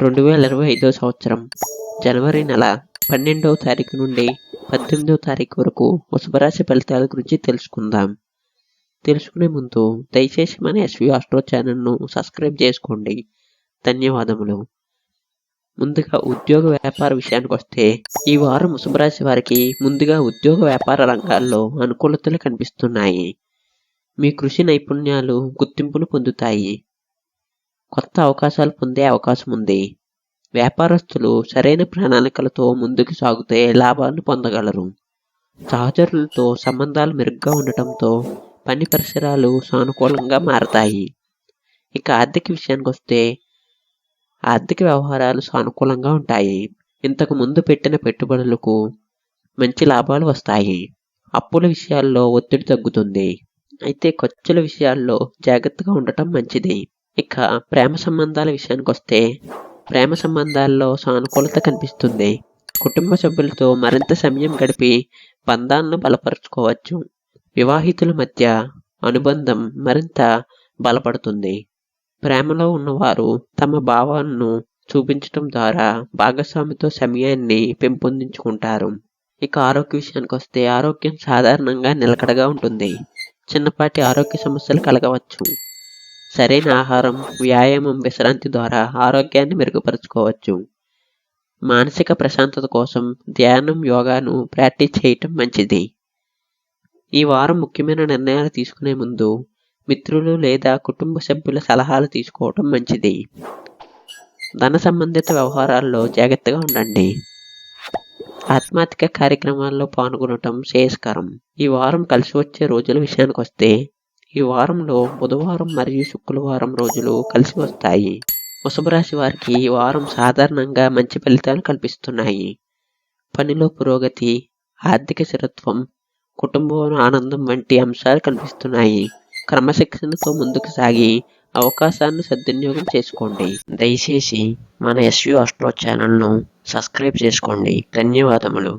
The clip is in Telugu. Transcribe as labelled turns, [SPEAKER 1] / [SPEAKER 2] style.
[SPEAKER 1] 2025 సంవత్సరం జనవరి నెల 12వ తారీఖు నుండి 18వ తారీఖు వరకు వృషభరాశి ఫలితాల గురించి తెలుసుకుందాం. తెలుసుకునే ముందు దయచేసి మన ఎస్వి ఆస్ట్రో ఛానల్ను సబ్స్క్రైబ్ చేసుకోండి. ధన్యవాదములు. ముందుగా ఉద్యోగ వ్యాపార విషయానికి వస్తే, ఈ వారం వృషభరాశి వారికి ముందుగా ఉద్యోగ వ్యాపార రంగాల్లో అనుకూలతలు కనిపిస్తున్నాయి. మీ కృషి నైపుణ్యాలు గుర్తింపును పొందుతాయి. కొత్త అవకాశాలు పొందే అవకాశం ఉంది. వ్యాపారస్తులు సరైన ప్రణాళికలతో ముందుకు సాగితే లాభాలను పొందగలరు. సహచరులతో సంబంధాలు మెరుగ్గా ఉండటంతో పని పరిసరాలు సానుకూలంగా మారతాయి. ఇక ఆర్థిక విషయానికి వస్తే, ఆర్థిక వ్యవహారాలు సానుకూలంగా ఉంటాయి. ఇంతకు ముందు పెట్టిన పెట్టుబడులకు మంచి లాభాలు వస్తాయి. అప్పుల విషయాల్లో ఒత్తిడి తగ్గుతుంది. అయితే ఖర్చుల విషయాల్లో జాగ్రత్తగా ఉండటం మంచిది. ఇక ప్రేమ సంబంధాల విషయానికి వస్తే, ప్రేమ సంబంధాల్లో సానుకూలత కనిపిస్తుంది. కుటుంబ సభ్యులతో మరింత సమయం గడిపి బంధాలను బలపరుచుకోవచ్చు. వివాహితుల మధ్య అనుబంధం మరింత బలపడుతుంది. ప్రేమలో ఉన్నవారు తమ భావాలను చూపించడం ద్వారా భాగస్వామితో సమయాన్ని పెంపొందించుకుంటారు. ఇక ఆరోగ్య విషయానికి వస్తే, ఆరోగ్యం సాధారణంగా నిలకడగా ఉంటుంది. చిన్నపాటి ఆరోగ్య సమస్యలు కలగవచ్చు. సరైన ఆహారం, వ్యాయామం, విశ్రాంతి ద్వారా ఆరోగ్యాన్ని మెరుగుపరుచుకోవచ్చు. మానసిక ప్రశాంతత కోసం ధ్యానం, యోగాను ప్రాక్టీస్ చేయటం మంచిది. ఈ వారం ముఖ్యమైన నిర్ణయాలు తీసుకునే ముందు మిత్రులు లేదా కుటుంబ సభ్యుల సలహాలు తీసుకోవటం మంచిది. ధన సంబంధిత వ్యవహారాల్లో జాగ్రత్తగా ఉండండి. ఆధ్యాత్మిక కార్యక్రమాల్లో పాల్గొనటం శ్రేయస్కరం. ఈ వారం కలిసి వచ్చే రోజుల విషయానికి వస్తే, ఈ వారంలో బుధవారం మరియు శుక్రవారం రోజులు కలిసి వస్తాయి. వృషభరాశి వారికి ఈ వారం సాధారణంగా మంచి ఫలితాలు కనిపిస్తున్నాయి. పనిలో పురోగతి, ఆర్థిక స్థిరత్వం, కుటుంబంలో ఆనందం వంటి అంశాలు కనిపిస్తున్నాయి. క్రమశిక్షణతో ముందుకు సాగి అవకాశాన్ని సద్వినియోగం చేసుకోండి. దయచేసి మన ఎస్వి ఆస్ట్రో ఛానల్ను సబ్స్క్రైబ్ చేసుకోండి. ధన్యవాదములు.